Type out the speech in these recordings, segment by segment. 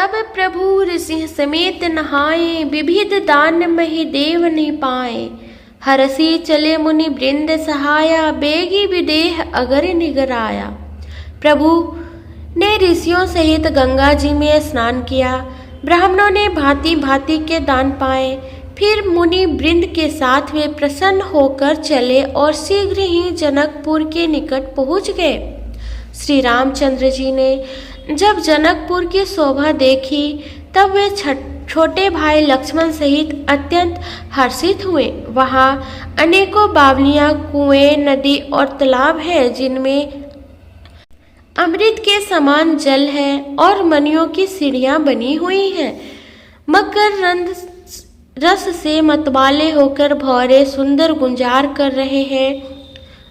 तब प्रभु ऋषि समेत नहाए, विविध दान मही देव नहीं पाए। हरसी चले मुनि वृंद सहाया, बेगी विदेह अगर निगराया। प्रभु ने ऋषियों सहित गंगा जी में स्नान किया। ब्राह्मणों ने भांति भांति के दान पाए। फिर मुनि वृंद के साथ वे प्रसन्न होकर चले और शीघ्र ही जनकपुर के निकट पहुंच गए। श्री रामचंद्र जी ने जब जनकपुर की शोभा देखी तब वे छोटे भाई लक्ष्मण सहित अत्यंत हर्षित हुए। वहाँ अनेकों बावलियां, कुएं, नदी और तालाब है जिनमें अमृत के समान जल है और मणियों की सीढ़ियां बनी हुई हैं। मकर रस से मतवाले होकर भौरे सुंदर गुंजार कर रहे हैं।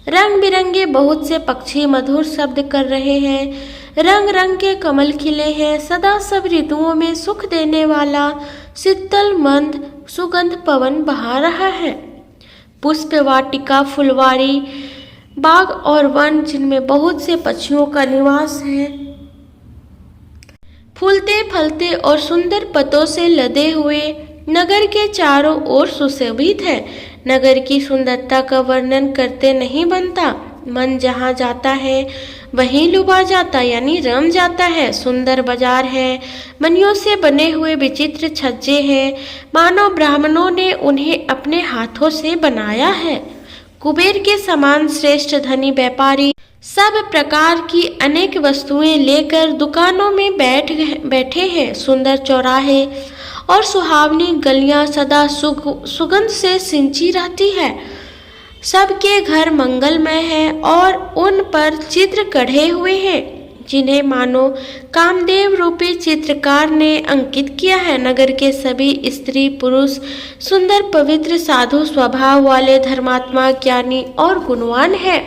रंग बिरंगे बहुत से पक्षी मधुर शब्द कर रहे हैं। रंग रंग के कमल खिले हैं। सदा सब ऋतुओं में सुख देने वाला शीतल मंद सुगंध पवन बहा रहा है। पुष्प वाटिका, फुलवारी, बाग और वन जिनमें बहुत से पक्षियों का निवास है, फूलते फलते और सुंदर पतों से लदे हुए नगर के चारों ओर सुशोभित है। नगर की सुंदरता का वर्णन करते नहीं बनता। मन जहाँ जाता है वहीं लुभा जाता यानी रम जाता है। सुंदर बाजार है, मणियों से बने हुए विचित्र छज्जे हैं, मानो ब्राह्मणों ने उन्हें अपने हाथों से बनाया है। कुबेर के समान श्रेष्ठ धनी व्यापारी सब प्रकार की अनेक वस्तुएं लेकर दुकानों में बैठे हैं। सुंदर चौराहे और सुहावनी गलियां सदा सुगंध से सिंची रहती है। सबके घर मंगलमय है और उन पर चित्र कढ़े हुए हैं जिन्हें मानो कामदेव रूपी चित्रकार ने अंकित किया है। नगर के सभी स्त्री पुरुष सुंदर पवित्र साधु स्वभाव वाले धर्मात्मा, ज्ञानी और गुणवान है।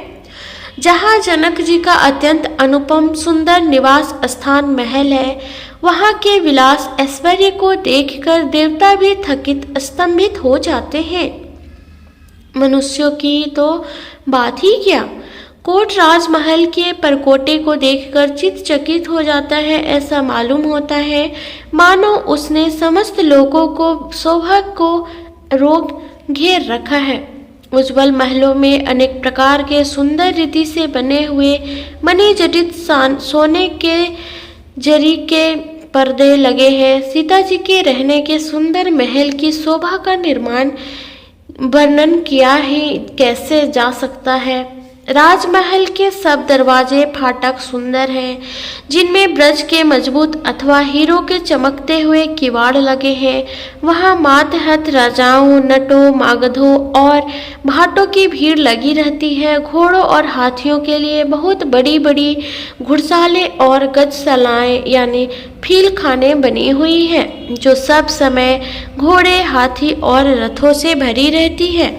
जहाँ जनक जी का अत्यंत अनुपम सुंदर निवास स्थान महल है, वहाँ के विलास ऐश्वर्य को देखकर देवता भी थकित स्तंभित हो जाते हैं। मनुष्यों की तो बात ही क्या, कोट राजमहल के परकोटे को देखकर चित्त चकित हो जाता है। ऐसा मालूम होता है मानो उसने समस्त लोगों को शोभा को रोग घेर रखा है। उज्जवल महलों में अनेक प्रकार के सुंदर रीति से बने हुए मणि जटित सोने के जरी के पर्दे लगे हैं। सीता जी के रहने के सुंदर महल की शोभा का निर्माण वर्णन किया ही कैसे जा सकता है। राजमहल के सब दरवाजे फाटक सुंदर हैं, जिनमें ब्रज के मजबूत अथवा हीरो के चमकते हुए किवाड़ लगे हैं। वहाँ मातहत राजाओं, नटों, मागधों और भाटों की भीड़ लगी रहती है। घोड़ों और हाथियों के लिए बहुत बड़ी बड़ी घुड़सालें और गजशालाएं यानी फील खाने बनी हुई हैं, जो सब समय घोड़े, हाथी और रथों से भरी रहती है।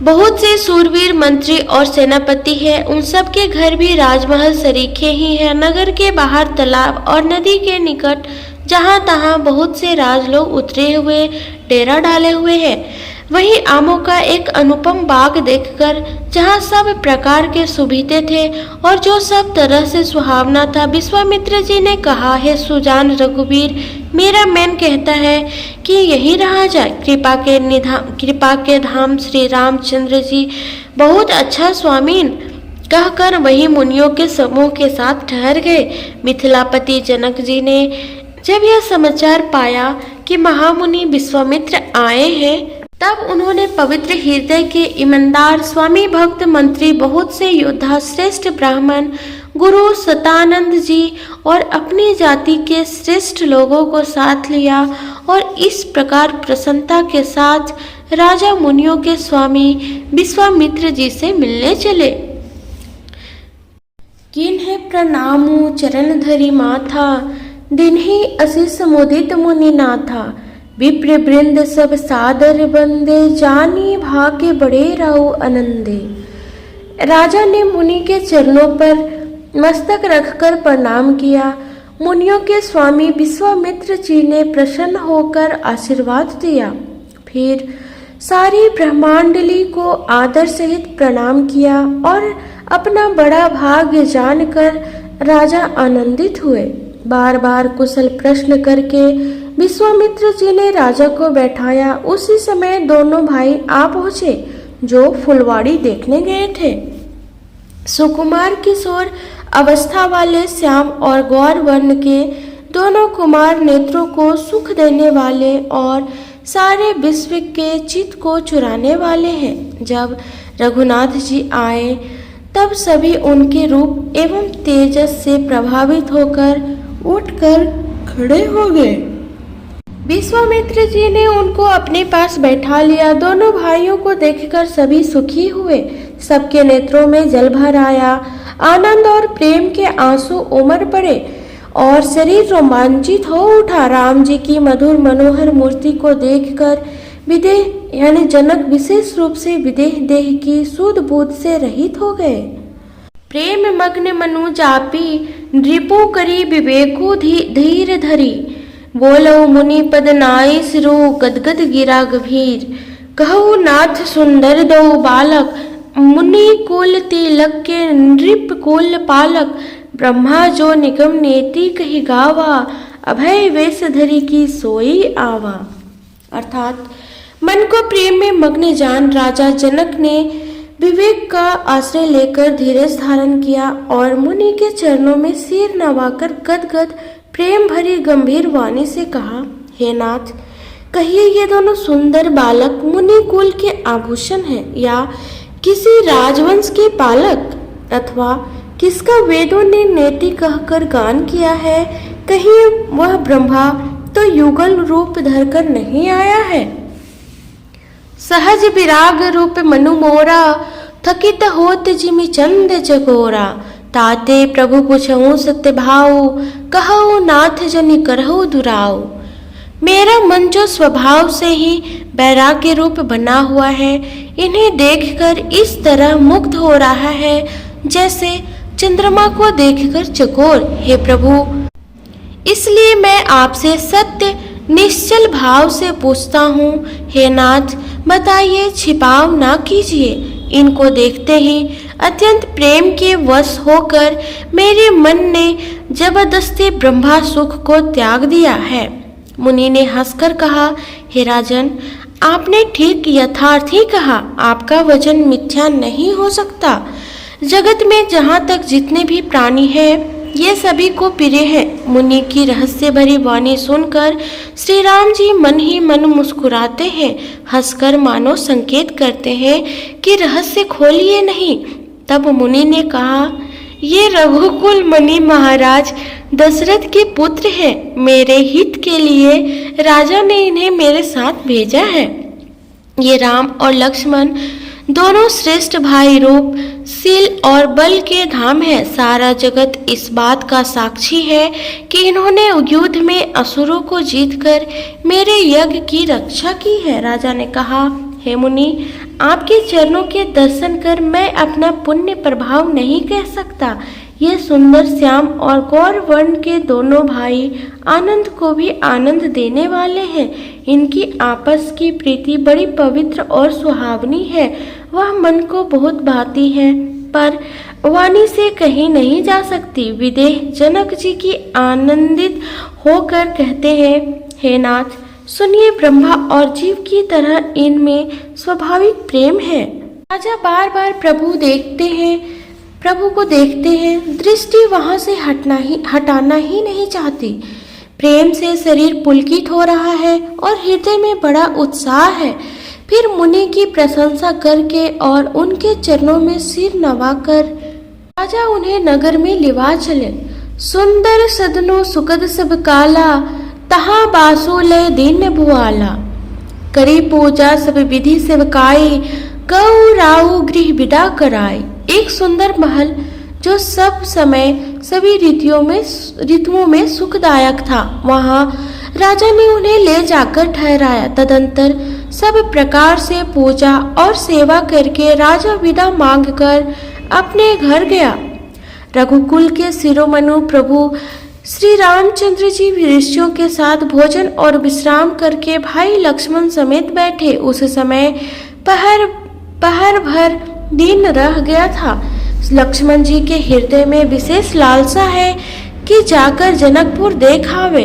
बहुत से सूरवीर मंत्री और सेनापति हैं, उन सब के घर भी राजमहल सरीखे ही हैं। नगर के बाहर तालाब और नदी के निकट जहाँ तहाँ बहुत से राजलोग उतरे हुए डेरा डाले हुए हैं। वहीं आमों का एक अनुपम बाग देखकर, जहाँ सब प्रकार के सुविधे थे और जो सब तरह से सुहावना था, विश्वामित्र जी ने कहा, है सुजान रघुवीर, मेरा मन कहता है कि यहीं रहा जाए। कृपा के धाम श्री रामचंद्र जी, बहुत अच्छा स्वामीन, कहकर वही मुनियों के समूह के साथ ठहर गए। मिथिलापति जनक जी ने जब यह समाचार पाया कि महामुनि विश्वामित्र आए हैं, तब उन्होंने पवित्र हृदय के ईमानदार स्वामी भक्त मंत्री, बहुत से योद्धा, श्रेष्ठ ब्राह्मण, गुरु सतानंद जी और अपनी जाति के श्रेष्ठ लोगों को साथ लिया और इस प्रकार प्रसन्नता के साथ राजा मुनियों के स्वामी विश्वामित्र जी से मिलने चले। किन्हे प्रणामु चरण धरि माथा, दिन्हि असीस मुदित मुनि नाथा। विप्र वृंद सब सादर बंदे, जानी भाग्य बड़े राउ आनंदे। राजा ने मुनि के चरणों पर मस्तक रखकर प्रणाम किया। मुनियों के स्वामी विश्वामित्र जी ने प्रसन्न होकर आशीर्वाद दिया। फिर सारी ब्रह्मांडली को आदर सहित प्रणाम किया और अपना बड़ा भाग्य जानकर राजा आनंदित हुए। बार बार कुशल प्रश्न करके विश्वामित्र जी ने राजा को बैठाया। उसी समय दोनों भाई आ पहुंचे जो फुलवाड़ी देखने गए थे। सुकुमार किशोर अवस्था वाले श्याम और गौर वर्ण के दोनों कुमार नेत्रों को सुख देने वाले और सारे विश्व के चित्त को चुराने वाले हैं। जब रघुनाथ जी आए तब सभी उनके रूप एवं तेजस से प्रभावित होकर उठकर खड़े हो गए। विश्वामित्र जी ने उनको अपने पास बैठा लिया। दोनों भाइयों को देखकर सभी सुखी हुए। सबके नेत्रों में जल भर आया। आनंद और प्रेम के आंसू उमड़ पड़े और शरीर रोमांचित हो उठा। राम जी की मधुर मनोहर मूर्ति को देखकर विदेह यानी जनक विशेष रूप से विदेह देह की सूद बूद से रहित हो गए। प्रेम मग्न मनु जापी नृपो करी विवेको धीर धरी। बोलो मुनि पद नाई सिरो गदगद गिरा गभीर। कहु नाथ सुंदर दो बालक मुनि कुल तिलक के नृप कुल पालक। ब्रह्मा जो निगम नेति कही गावा अभय वेश धरी की सोई आवा। अर्थात मन को प्रेम में मग्न जान राजा जनक ने विवेक का आश्रय लेकर धीरज धारण किया और मुनि के चरणों में सिर नवाकर गदगद प्रेम भरी गंभीर वाणी से कहा, हे नाथ, कहिए ये दोनों सुंदर बालक मुनि कुल के आभूषण हैं या किसी राजवंश के पालक, अथवा किसका वेदों ने नेति कहकर गान किया है? कहीं वह ब्रह्मा तो युगल रूप धरकर नहीं आया है? सहज विराग रूप मनु मोरा थकित होत जिमि चंद जगोरा। ताते प्रभु पुछहु सत्य भाव कहु नाथ जनि करहु दुराव। मेरा मन जो स्वभाव से ही वैराग्य रूप बना हुआ है, इन्हें देखकर इस तरह मुग्ध हो रहा है जैसे चंद्रमा को देखकर चकोर। हे प्रभु, इसलिए मैं आपसे सत्य निश्चल भाव से पूछता हूँ, हे नाथ, बताइए, छिपाव ना कीजिए। इनको देखते ही अत्यंत प्रेम के वश होकर मेरे मन ने जबरदस्ती ब्रह्मा सुख को त्याग दिया है। मुनि ने हंसकर कहा, हे राजन, आपने ठीक यथार्थ ही कहा। आपका वचन मिथ्या नहीं हो सकता। जगत में जहाँ तक जितने भी प्राणी हैं, ये सभी को प्रिय है। मुनि की रहस्य भरी वाणी सुनकर श्री राम जी मन ही मन मुस्कुराते हैं, हंसकर मानो संकेत करते हैं कि रहस्य खोलिए नहीं। तब मुनि ने कहा, ये रघुकुल मुनि महाराज दशरथ के पुत्र हैं। मेरे हित के लिए राजा ने इन्हें मेरे साथ भेजा है। ये राम और लक्ष्मण दोनों श्रेष्ठ भाई रूप, शील और बल के धाम है। सारा जगत इस बात का साक्षी है कि इन्होंने युद्ध में असुरों को जीतकर मेरे यज्ञ की रक्षा की है। राजा ने कहा, हे मुनि, आपके चरणों के दर्शन कर मैं अपना पुण्य प्रभाव नहीं कह सकता। ये सुंदर श्याम और गौर वर्ण के दोनों भाई आनंद को भी आनंद देने वाले हैं। इनकी आपस की प्रीति बड़ी पवित्र और सुहावनी है। वह मन को बहुत भाती है, पर वाणी से कहीं नहीं जा सकती। विदेह जनक जी की आनंदित होकर कहते हैं, हे नाथ, सुनिए, ब्रह्मा और जीव की तरह इनमें स्वाभाविक प्रेम है। राजा बार बार प्रभु को देखते हैं, दृष्टि वहां से हटाना ही नहीं चाहती। प्रेम से शरीर पुलकित हो रहा है और हृदय में बड़ा उत्साह है। फिर मुनि की प्रशंसा करके और उनके चरणों में सिर नवाकर राजा उन्हें नगर में लिवा चले। सुंदर सदनो सुखद सब काला तहाँ बासो लय दीन भुआला। करी पूजा सब विधि सेवकाई गौ राउ गृह विदा कराई। एक सुंदर महल जो सब समय सभी ऋतुओं में सुखदायक था, वहां राजा ने उन्हें ले जाकर ठहराया। तदंतर सब प्रकार से पूजा और सेवा करके राजा विदा मांगकर अपने घर गया। रघुकुल के शिरोमणि प्रभु श्री रामचंद्र जी ऋषियों के साथ भोजन और विश्राम करके भाई लक्ष्मण समेत बैठे। उस समय पहर भर दिन रह गया था। लक्ष्मण जी के हृदय में विशेष लालसा है कि जाकर जनकपुर देख आवे।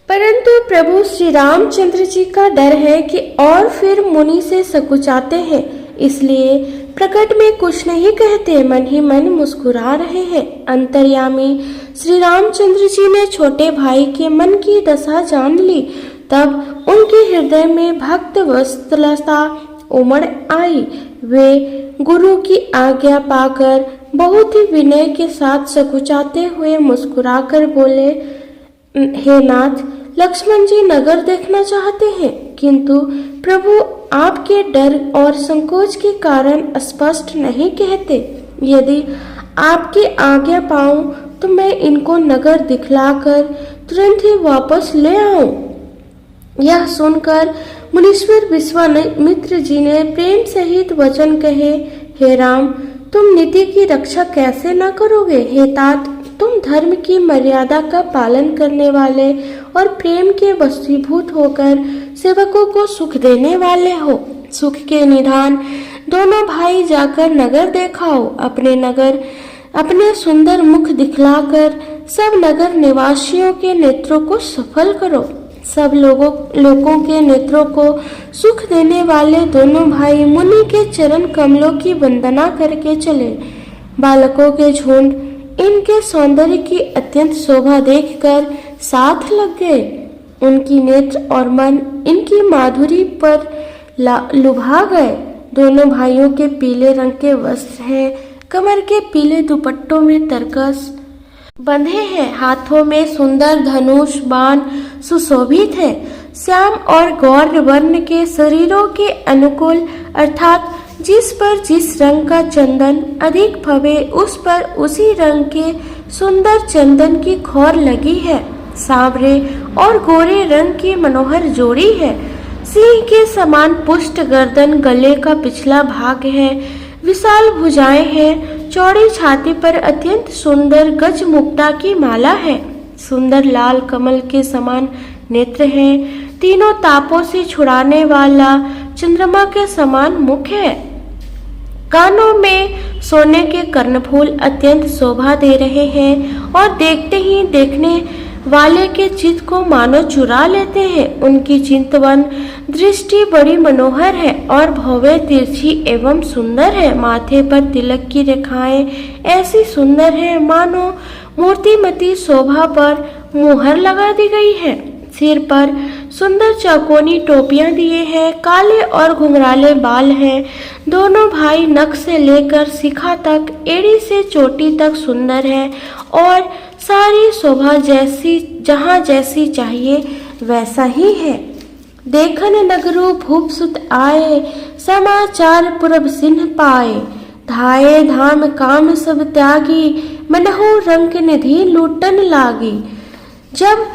परंतु प्रभु श्री रामचंद्र जी का डर है कि और फिर मुनि से सकुचाते हैं, इसलिए प्रकट में कुछ नहीं कहते, मन ही मन मुस्कुरा रहे हैं। अंतर्यामी श्री रामचंद्र जी ने छोटे भाई के मन की दशा जान ली। तब उनके हृदय में भक्त वत्सलता उमड़ आई। वे गुरु की आज्ञा पाकर बहुत ही विनय के साथ सकुचाते हुए मुस्कुराकर बोले, हे नाथ, लक्ष्मण जी नगर देखना चाहते हैं, किंतु प्रभु आपके डर और संकोच के कारण स्पष्ट नहीं कहते। यदि आपकी आज्ञा पाऊं तो मैं इनको नगर दिखलाकर तुरंत ही वापस ले आऊं। यह सुनकर मुनीश्वर विश्वामित्र जी ने प्रेम सहित वचन कहे, हे राम, तुम नीति की रक्षा कैसे न करोगे? हे तात, तुम धर्म की मर्यादा का पालन करने वाले और प्रेम के वशीभूत होकर सेवकों को सुख देने वाले हो। सुख के निधान दोनों भाई जाकर नगर देखाओ। अपने सुंदर मुख दिखलाकर सब नगर निवासियों के नेत्रों को सफल करो। सब लोगों के नेत्रों को सुख देने वाले दोनों भाई मुनि के चरण कमलों की वंदना करके चले। बालकों के झुंड इनके सौंदर्य की अत्यंत शोभा देखकर साथ लग गए। उनकी नेत्र और मन इनकी माधुरी पर लुभा गए। दोनों भाइयों के पीले रंग के वस्त्र हैं, कमर के पीले दुपट्टों में तरकस बंधे हैं, हाथों में सुंदर धनुष बाण सुशोभित है। श्याम और गौर वर्ण के शरीरों के अनुकूल, अर्थात जिस पर जिस रंग का चंदन अधिक भवे उस पर उसी रंग के सुंदर चंदन की खोर लगी है। सांवरे और गोरे रंग की मनोहर जोड़ी है। सिंह के समान पुष्ट गर्दन, गले का पिछला भाग है, विशाल भुजाएं हैं, चौड़ी छाती पर अत्यंत सुंदर गज मुक्ता की माला है। सुंदर लाल कमल के समान नेत्र हैं, तीनों तापों से छुड़ाने वाला चंद्रमा के समान मुख है। कानों में सोने के कर्णफूल अत्यंत शोभा दे रहे हैं और देखते ही देखने वाले के चित्त को मानो चुरा लेते हैं। उनकी चिंतवन दृष्टि बड़ी मनोहर है और भव्य, तिरछी एवं सुंदर है। माथे पर तिलक की रेखाएं ऐसी सुंदर है मानो मूर्तिमती शोभा पर मुहर लगा दी गई है। सिर पर सुंदर चौकोनी टोपियां दिए हैं, काले और घुंघराले बाल हैं। दोनों भाई नख से लेकर शिखा तक, एड़ी से चोटी तक सुंदर है और सारी शोभा जहाँ जैसी चाहिए वैसा ही है। देखन नगरो भूप सुत आए, समाचार पुरब सिंह पाए। धाये धाम काम सब त्यागी, मनहु रंग निधि लूटन लागी। जब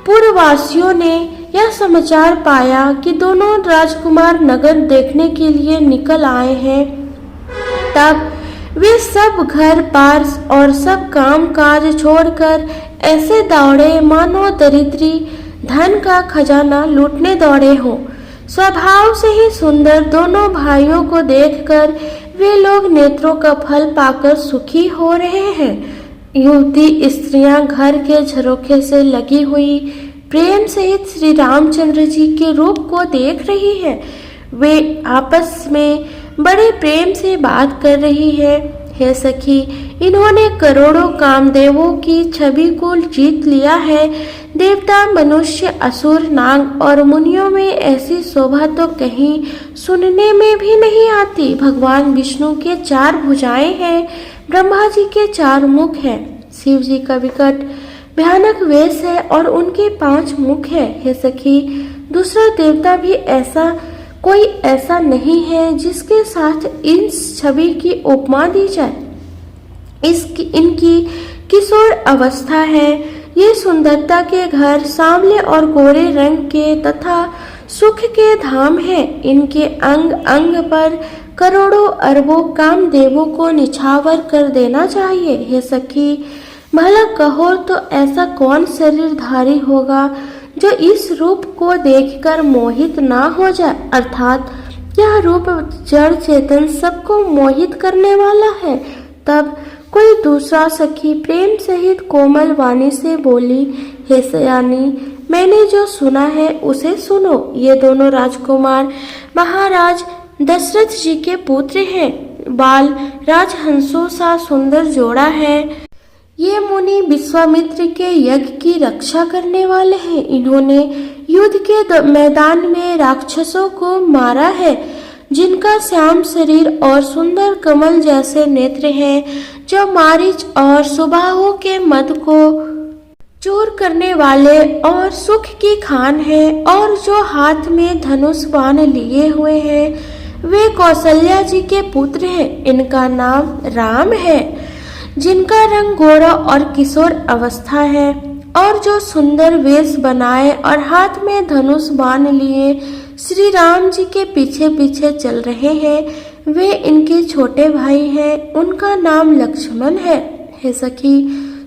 पूर्ववासियों ने यह समाचार पाया कि दोनों राजकुमार नगर देखने के लिए निकल आए हैं, तब वे सब घर बार और सब काम काज छोड़कर ऐसे दौड़े मानो दरिद्री धन का खजाना लूटने दौड़े हों। स्वभाव से ही सुंदर दोनों भाइयों को देखकर वे लोग नेत्रों का फल पाकर सुखी हो रहे हैं। युवती स्त्रियां घर के झरोखे से लगी हुई प्रेम सहित श्री रामचंद्र जी के रूप को देख रही है। वे आपस में बड़े प्रेम से बात कर रही है। हे सखी, इन्होंने करोड़ों कामदेवों की छवि को जीत लिया है। देवता, मनुष्य, असुर, नाग और मुनियों में ऐसी शोभा तो कहीं सुनने में भी नहीं आती। भगवान विष्णु के 4 भुजाएं हैं, ब्रह्मा जी के 4 मुख हैं, शिव जी का विकट भयानक वेश है और उनके 5 मुख है। हे सखी, दूसरा देवता भी कोई ऐसा नहीं है जिसके साथ इस छवि की उपमा दी जाए। इनकी किशोर अवस्था है। ये सुंदरता के घर सांवले और गोरे रंग के तथा सुख के धाम है। इनके अंग अंग पर करोड़ों अरबों कामदेवों को निछावर कर देना चाहिए। हे सखी, भला कहो तो ऐसा कौन शरीरधारी होगा जो इस रूप को देखकर मोहित ना हो जाए, अर्थात यह रूप जड़ चेतन सबको मोहित करने वाला है। तब कोई दूसरा सखी प्रेम सहित कोमल वाणी से बोली, हे सयानी, मैंने जो सुना है उसे सुनो। ये दोनों राजकुमार महाराज दशरथ जी के पुत्र हैं। बाल राजहंसों सा सुंदर जोड़ा है। ये मुनि विश्वामित्र के यज्ञ की रक्षा करने वाले हैं। इन्होंने युद्ध के मैदान में राक्षसों को मारा है, जिनका श्याम शरीर और सुंदर कमल जैसे नेत्र हैं, जो मारीच और सुबाहु के मद को चूर करने वाले और सुख की खान है, और जो हाथ में धनुष बाण लिए हुए हैं, वे कौशल्या जी के पुत्र हैं। इनका नाम राम है, जिनका रंग गोरा और किशोर अवस्था है, और जो सुंदर वेश बनाए और हाथ में धनुष बाण लिए श्री राम जी के पीछे पीछे चल रहे हैं, वे इनके छोटे भाई हैं। उनका नाम लक्ष्मण है। हे सखी,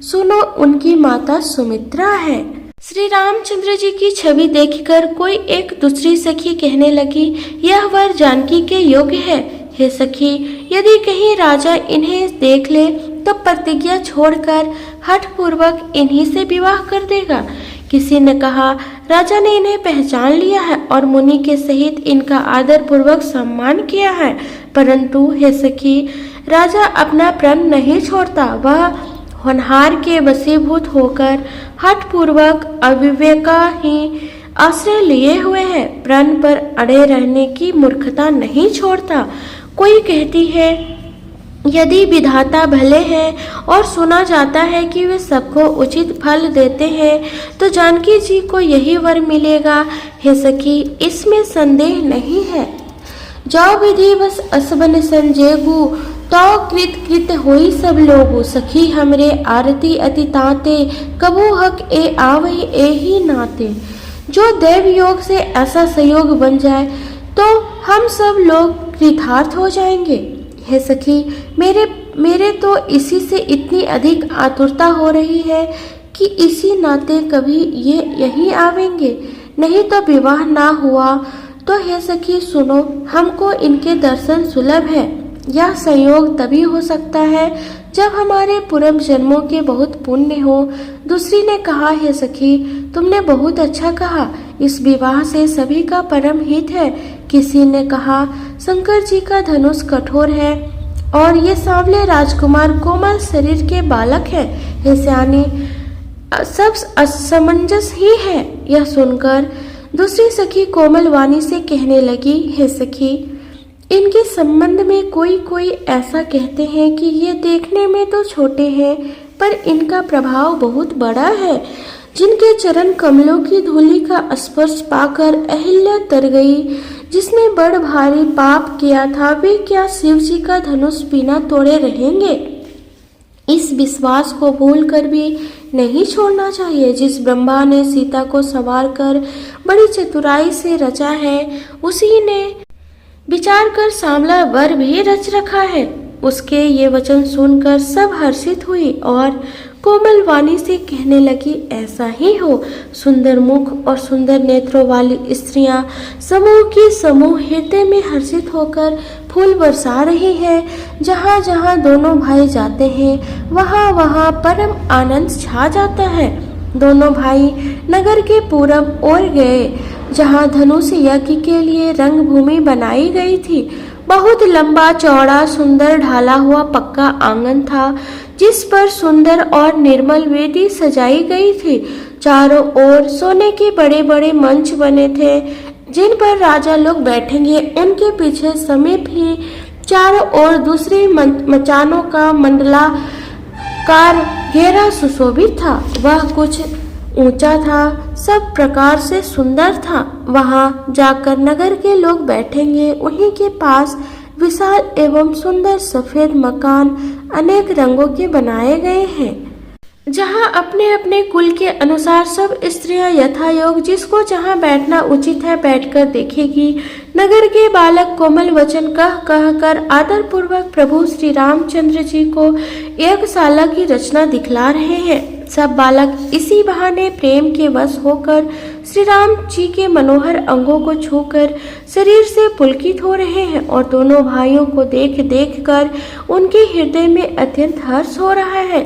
सुनो, उनकी माता सुमित्रा है। श्री रामचंद्र जी की छवि देखकर कोई एक दूसरी सखी कहने लगी, यह वर जानकी के योग्य है। हे सखी, यदि कहीं राजा इन्हें देख ले तो प्रतिज्ञा छोड़कर हठपूर्वक इन्हीं से विवाह कर देगा। किसी ने कहा, राजा ने इन्हें पहचान लिया है और मुनि के सहित इनका आदर पूर्वक सम्मान किया है। परंतु हे सखी, राजा अपना प्रण नहीं छोड़ता। वह होनहार के वशीभूत होकर हठपूर्वक अविवेका ही आश्रय लिए हुए है। प्रण पर अड़े रहने की मूर्खता नहीं छोड़ता। कोई कहती है, यदि विधाता भले हैं और सुना जाता है कि वे सबको उचित फल देते हैं, तो जानकी जी को यही वर मिलेगा। हे सखी, इसमें संदेह नहीं है। जाओ विधि बस असबन संजेगु, तो कृत कृत होई सब लोगु। सखी हमरे आरती अति ताते, कबू हक ए आवही ए ही नाते। जो देव योग से ऐसा संयोग बन जाए तो हम सब लोग कृतार्थ हो जाएंगे। हे सखी, मेरे तो इसी से इतनी अधिक आतुरता हो रही है कि इसी नाते कभी ये यहीं आवेंगे, नहीं तो विवाह ना हुआ तो। हे सखी सुनो, हमको इनके दर्शन सुलभ है। यह संयोग तभी हो सकता है जब हमारे पूर्व जन्मों के बहुत पुण्य हो। दूसरी ने कहा, हे सखी, तुमने बहुत अच्छा कहा, इस विवाह से सभी का परम हित है। किसी ने कहा, शंकर जी का धनुष कठोर है और ये सांवले राजकुमार कोमल शरीर के बालक हैं। हे सयानी, सब असमंजस ही है। यह सुनकर दूसरी सखी कोमल वाणी से कहने लगी, हे सखी, इनके संबंध में कोई ऐसा कहते हैं कि ये देखने में तो छोटे हैं, पर इनका प्रभाव बहुत बड़ा है। जिनके चरण कमलों की धूलि का स्पर्श पाकर अहिल्या तर गई, जिसने बड़ भारी पाप किया था, वे क्या शिव जी का धनुष बिना तोड़े रहेंगे? इस विश्वास को भूलकर भी नहीं छोड़ना चाहिए। जिस ब्रह्मा ने सीता को संवार कर बड़ी चतुराई से रचा है, उसी ने विचार कर सांवला वर भी रच रखा है। उसके ये वचन सुनकर सब हर्षित हुई और कोमल वाणी से कहने लगी, ऐसा ही हो। सुंदर मुख और सुंदर नेत्रों वाली स्त्रियां समूह की समूह हृदय में हर्षित होकर फूल बरसा रही हैं। जहाँ जहाँ दोनों भाई जाते हैं, वहाँ वहाँ परम आनंद छा जाता है। दोनों भाई नगर के पूरब ओर गए, जहाँ धनुष यज्ञ के लिए रंगभूमि बनाई गई थी। बहुत लंबा चौड़ा सुंदर ढाला हुआ पक्का आंगन था, जिस पर सुंदर और निर्मल वेदी सजाई गई थी। चारों ओर सोने के बड़े बड़े मंच बने थे, जिन पर राजा लोग बैठेंगे। उनके पीछे समीप ही चारों ओर दूसरे मचानों का मंडलाकार घेरा सुशोभित था। वह कुछ ऊंचा था, सब प्रकार से सुंदर था। वहां जाकर नगर के लोग बैठेंगे। उन्हीं के पास विशाल एवं सुंदर सफेद मकान अनेक रंगों के बनाए गए हैं, जहां अपने अपने कुल के अनुसार सब स्त्रियां यथायोग जिसको जहां बैठना उचित है बैठकर देखेगी। नगर के बालक कोमल वचन कह कर आदर पूर्वक प्रभु श्री रामचंद्र जी को यज्ञशाला की रचना दिखला रहे हैं। सब बालक इसी बहाने प्रेम के वश होकर श्री राम जी के मनोहर अंगों को छूकर शरीर से पुलकित हो रहे हैं और दोनों भाइयों को देख देख कर उनके हृदय में अत्यंत हर्ष हो रहा है।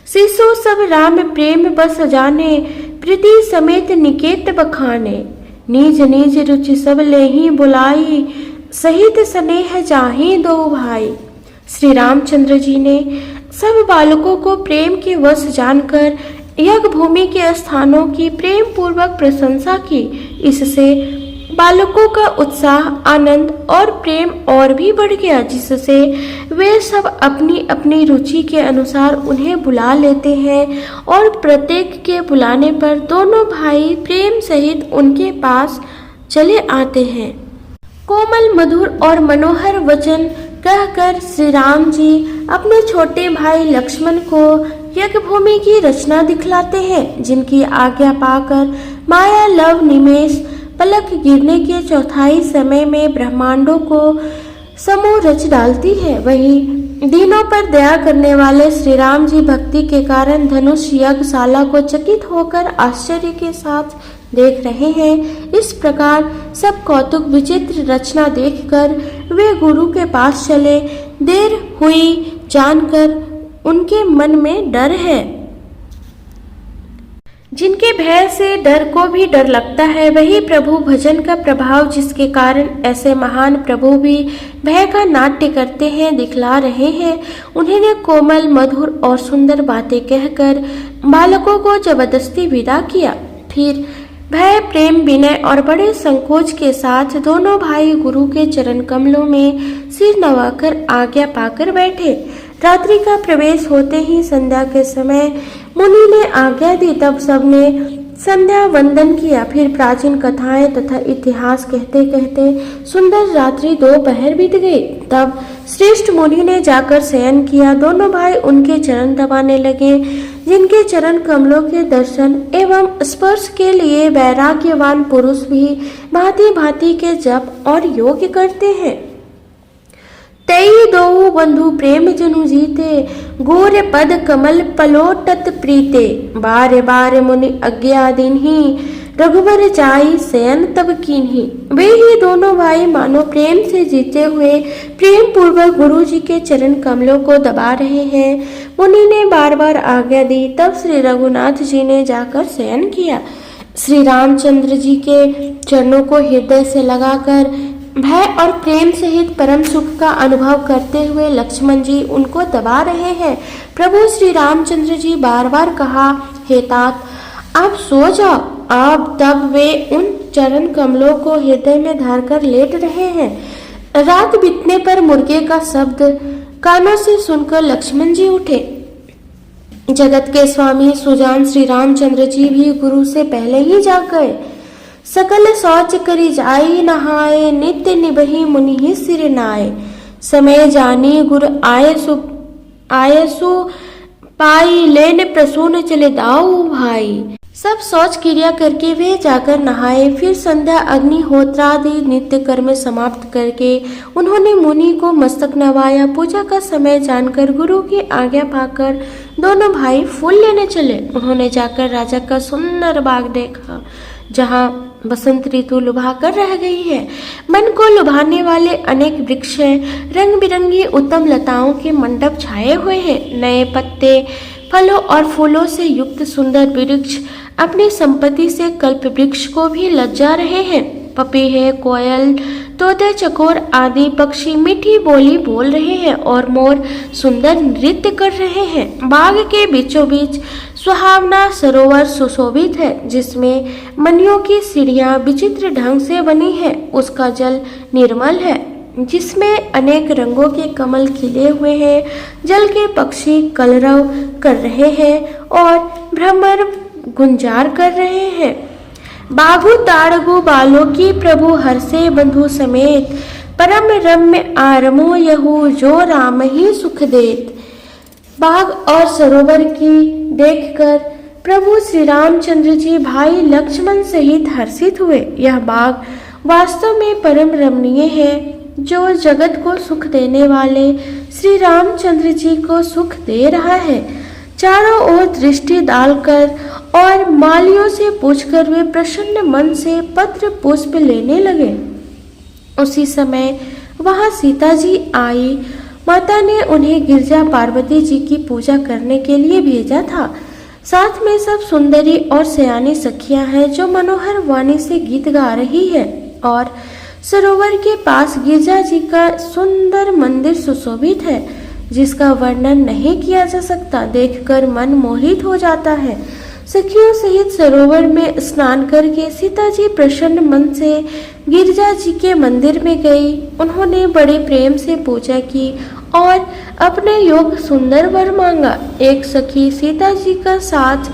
शिशु सब राम प्रेम बस जाने, प्रीति समेत निकेत बखाने। निज निज रुचि सब लेहि बुलाई, सहित स्नेह जाहि दो भाई। श्री रामचंद्र जी ने सब बालकों को प्रेम के वश जानकर यज्ञ भूमि के स्थानों की प्रेम पूर्वक प्रशंसा की। इससे बालकों का उत्साह, आनंद और प्रेम और भी बढ़ गया, जिससे वे सब अपनी अपनी रुचि के अनुसार उन्हें बुला लेते हैं और प्रत्येक के बुलाने पर दोनों भाई प्रेम सहित उनके पास चले आते हैं। कोमल, मधुर और मनोहर वचन कहकर श्री राम जी अपने छोटे भाई लक्ष्मण को यज्ञ भूमि की रचना दिखलाते हैं, जिनकी आज्ञा पाकर माया लव निमेष पलक गिरने के चौथाई समय में ब्रह्मांडों को समूह रच डालती है। वही दीनों पर दया करने वाले श्री राम जी भक्ति के कारण धनुष यज्ञशाला को चकित होकर आश्चर्य के साथ देख रहे हैं। इस प्रकार सब कौतुक विचित्र रचना देखकर वे गुरु के पास चले। देर हुई जानकर उनके मन में डर है। जिनके भय से डर को भी डर लगता है, वही प्रभु भजन का प्रभाव, जिसके कारण ऐसे महान प्रभु भी भय का नाट्य करते हैं, दिखला रहे हैं। उन्होंने कोमल, मधुर और सुंदर बातें कहकर बालकों को जबरदस्ती विदा किया। फिर भय, प्रेम, विनय और बड़े संकोच के साथ दोनों भाई गुरु के चरण कमलों में सिर नवाकर आज्ञा पाकर बैठे। रात्रि का प्रवेश होते ही संध्या के समय मुनि ने आज्ञा दी। तब सबने संध्या वंदन किया। फिर प्राचीन कथाएं तथा इतिहास कहते कहते सुंदर रात्रि दोपहर बीत गई। तब श्रेष्ठ मुनि ने जाकर शयन किया। दोनों भाई उनके चरण दबाने लगे, जिनके चरण कमलों के दर्शन एवं स्पर्श के लिए वैराग्यवान पुरुष भी भांति भांति के जप और योग करते हैं। तई दो बंधु प्रेम जनु जीते, गोर पद कमल पलोटत प्रीते। बारे बारे मुनि आज्ञा दीन्ही, रघुबर जाई शयन तब कीन्ही। वे ही दोनों भाई मानो प्रेम से जीते हुए प्रेम पूर्वक गुरु जी के चरण कमलों को दबा रहे हैं। मुनि ने बार बार आज्ञा दी। तब श्री रघुनाथ जी ने जाकर शयन किया। श्री रामचंद्र जी के चरणों को हृदय से लगाकर भय और प्रेम सहित परम सुख का अनुभव करते हुए लक्ष्मण जी उनको दबा रहे हैं। प्रभु श्री रामचंद्र जी बार बार कहा, हे तात, आप सो जाओ। आप तब वे उन चरण कमलों को हृदय में धारकर लेट रहे हैं। रात बीतने पर मुर्गे का शब्द कानों से सुनकर लक्ष्मण जी उठे। जगत के स्वामी सुजान श्री रामचंद्र जी भी गुरु से पहले ही जाग गए। सकल शौच करी जाई नहाए, नित्य निबहि मुनि ही सिर नाए। समय जानी गुर आयसु पाई, लेन प्रसून चले दाऊ भाई। सब शौच क्रिया करके वे जाकर नहाए। फिर संध्या अग्निहोत्रादि नित्य कर्म समाप्त करके उन्होंने मुनि को मस्तक नवाया। पूजा का समय जानकर गुरु की आज्ञा पाकर दोनों भाई फूल लेने चले। उन्होंने जाकर राजा का सुंदर बाग देखा, जहाँ बसंत ऋतु लुभा कर रह गई है। मन को लुभाने वाले अनेक वृक्ष हैं। रंग बिरंगी उत्तम लताओं के मंडप छाए हुए हैं। नए पत्ते, फलों और फूलों से युक्त सुंदर वृक्ष अपनी संपत्ति से कल्प वृक्ष को भी लज्जा रहे हैं। पपीहे, कोयल, तोते, चकोर आदि पक्षी मीठी बोली बोल रहे हैं और मोर सुंदर नृत्य कर रहे हैं। बाग के बीचों बीच सुहावना सरोवर सुशोभित है, जिसमें मणियों की सीढ़ियां विचित्र ढंग से बनी है। उसका जल निर्मल है, जिसमें अनेक रंगों के कमल खिले हुए हैं। जल के पक्षी कलरव कर रहे हैं और भ्रमर गुंजार कर रहे हैं। बागु ताड़गु बालों की प्रभु हर्षे बंधु समेत, परम रम्य आरमो यहु जो राम ही सुख देत। बाग और सरोवर की देखकर प्रभु श्री रामचंद्र जी भाई लक्ष्मण सहित हर्षित हुए। यह बाग वास्तव में परम रमणीय है, जो जगत को सुख देने वाले श्री रामचंद्र जी को सुख दे रहा है। चारों ओर दृष्टि डालकर और मालियों से पूछकर वे प्रसन्न मन से पत्र पुष्प लेने लगे। उसी समय वहां सीता जी आई। माता ने उन्हें गिरजा पार्वती जी की पूजा करने के लिए भेजा था। साथ में सब सुंदरी और सयानी सखियां हैं जो मनोहर वाणी से गीत गा रही है और सरोवर के पास गिरजा जी का सुंदर मंदिर सुशोभित है, जिसका वर्णन नहीं किया जा सकता। देखकर मन मोहित हो जाता है। सखियों सहित सरोवर में स्नान करके सीता जी प्रसन्न मन से गिरजा जी के मंदिर में गई। उन्होंने बड़े प्रेम से पूजा की और अपने योग सुंदर वर मांगा। एक सखी सीता जी का साथ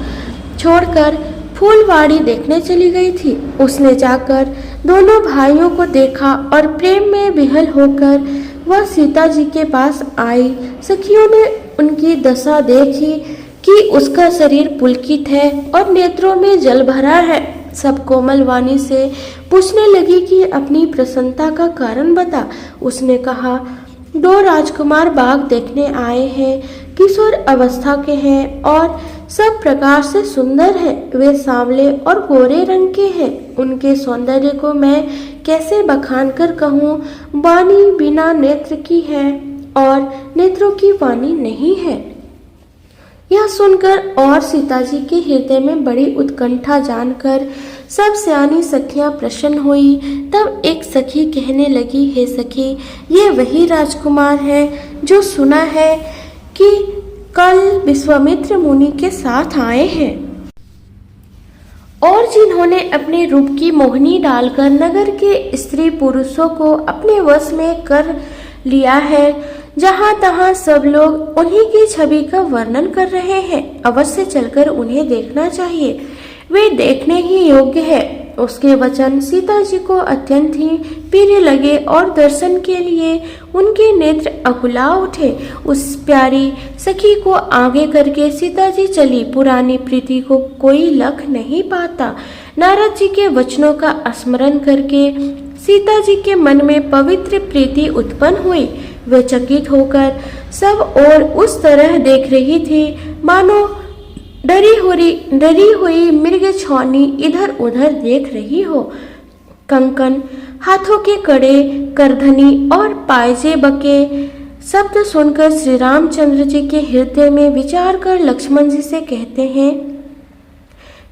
छोड़कर फूलवाड़ी देखने चली गई थी। उसने जाकर दोनों भाइयों को देखा और प्रेम में विह्वल होकर वह सीता जी के पास आई। सखियों ने उनकी दशा देखी कि उसका शरीर पुलकित है और नेत्रों में जल भरा है। सब कोमल वाणी से पूछने लगी कि अपनी प्रसन्नता का कारण बता। उसने कहा, 2 राजकुमार बाग देखने आए हैं, किशोर अवस्था के हैं और सब प्रकार से सुंदर हैं। वे सांवले और गोरे रंग के हैं। उनके सौंदर्य को मैं कैसे बखान कर कहूँ। वाणी बिना नेत्र की है और नेत्रों की वाणी नहीं है। यह सुनकर और सीता जी के हृदय में बड़ी उत्कंठा जानकर सब सयानी सखियां प्रसन्न हुई। तब एक सखी कहने लगी, हे सखी, ये वही राजकुमार हैं जो सुना है कि कल विश्वामित्र मुनि के साथ आए हैं और जिन्होंने अपने रूप की मोहनी डालकर नगर के स्त्री पुरुषों को अपने वश में कर लिया है। जहाँ तहाँ सब लोग उन्हीं की छवि का वर्णन कर रहे हैं। अवश्य चलकर उन्हें देखना चाहिए, वे देखने ही योग्य है। उसके वचन सीता जी को अत्यंत ही प्रिय लगे और दर्शन के लिए उनके नेत्र अकुला उठे। उस प्यारी सखी को आगे करके सीता जी चली। पुरानी प्रीति को कोई लख नहीं पाता। नारद जी के वचनों का स्मरण करके सीता जी के मन में पवित्र प्रीति उत्पन्न हुई। वे चकित होकर सब और उस तरह देख रही थी मानो डरी हुई मृग छौनी इधर उधर देख रही हो। कंकन, हाथों के कड़े, करधनी और पायजे बके शब्द सुनकर श्री रामचंद्र जी के हृदय में विचार कर लक्ष्मण जी से कहते हैं,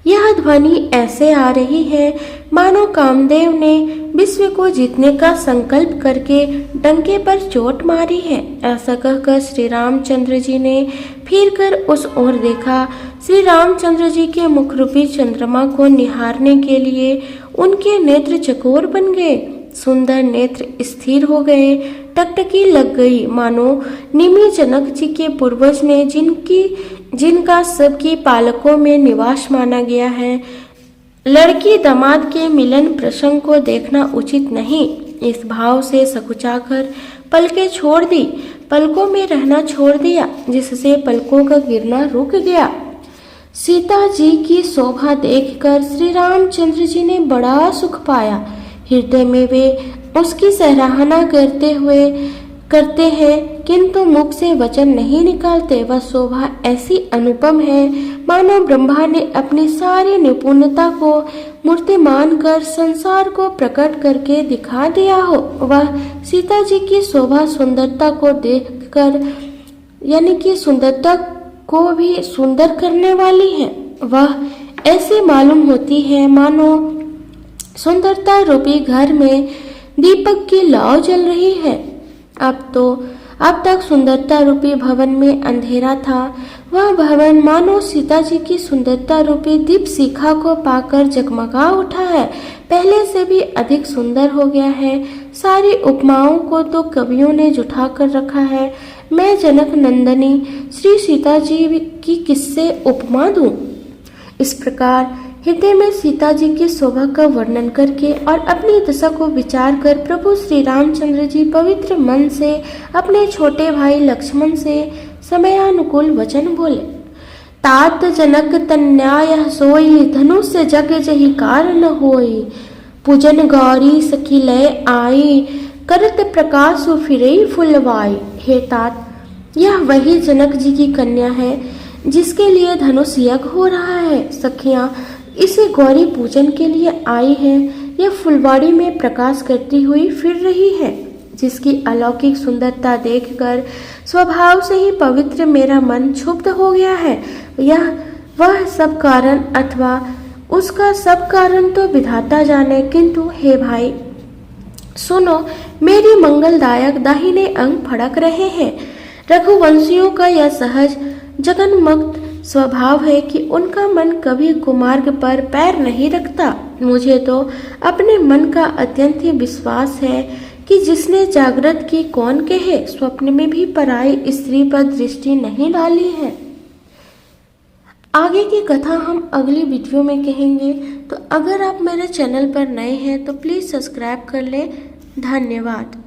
यह ध्वनि ऐसे आ रही है मानो कामदेव ने विश्व को जीतने का संकल्प करके डंके पर चोट मारी है। ऐसा कहकर श्री रामचंद्र जी ने फिर कर उस ओर देखा। श्री रामचंद्र जी के मुखरूपी चंद्रमा को निहारने के लिए उनके नेत्र चकोर बन गए। सुंदर नेत्र स्थिर हो गए। टकटकी लग गई मानो निमि जनक जी के पूर्वज ने जिनका सबकी पालकों में निवास माना गया है। लड़की दामाद के मिलन प्रसंग को देखना उचित नहीं। इस भाव से सकुचाकर पलकें छोड़ दी, पलकों में रहना छोड़ दिया, जिससे पलकों का गिरना रुक गया। सीता जी की शोभा देखकर श्री रामचंद्र जी ने बड़ा सुख पाया। हृदय में वे उसकी सराहना करते हैं, किंतु मुख से वचन नहीं निकालते। वह शोभा ऐसी अनुपम है मानो ब्रह्मा ने अपनी सारी निपुणता को मूर्तिमान कर संसार को प्रकट करके दिखा दिया हो। वह सीता जी की शोभा सुंदरता को देखकर यानी कि सुंदरता को भी सुंदर करने वाली है। वह ऐसे मालूम होती है मानो सुंदरता रूपी घर में दीपक की लौ जल रही है। अब तक सुंदरता रूपी भवन में अंधेरा था। वह भवन मानो सीता जी की सुंदरता रूपी दीप शिखा को पाकर जगमगा उठा है, पहले से भी अधिक सुंदर हो गया है। सारी उपमाओं को तो कवियों ने जुटा कर रखा है। मैं जनक नंदनी श्री सीता जी की किससे उपमा दूं। इस प्रकार हृदय में सीता जी की शोभा का वर्णन करके और अपनी दशा को विचार कर प्रभु श्री रामचंद्र जी पवित्र मन से अपने छोटे भाई लक्ष्मण से समयानुकूल वचन बोले। तात जनक तन्याय सोई, धनुष जग जहि कार न होई। पूजन गौरी सखी लय आई, करत प्रकाश फिरई फुलवाई। हे तात, यह वही जनक जी की कन्या है जिसके लिए धनुष यज्ञ हो रहा है। सखियां इसे गौरी पूजन के लिए आई हैं। यह फुलवाड़ी में प्रकाश करती हुई फिर रही है, जिसकी अलौकिक सुंदरता देखकर स्वभाव से ही पवित्र मेरा मन क्षुब्ध हो गया है। वह सब कारण अथवा उसका सब कारण तो विधाता जाने, किंतु हे भाई सुनो, मेरी मंगलदायक दाहिने अंग फड़क रहे हैं। रघुवंशियों का यह सहज जगन्मुक्त स्वभाव है कि उनका मन कभी कुमार्ग पर पैर नहीं रखता। मुझे तो अपने मन का अत्यंत ही विश्वास है कि जिसने जागृत की कौन कहे, स्वप्न में भी पराई स्त्री पर दृष्टि नहीं डाली है। आगे की कथा हम अगली वीडियो में कहेंगे। तो अगर आप मेरे चैनल पर नए हैं तो प्लीज़ सब्सक्राइब कर लें। धन्यवाद।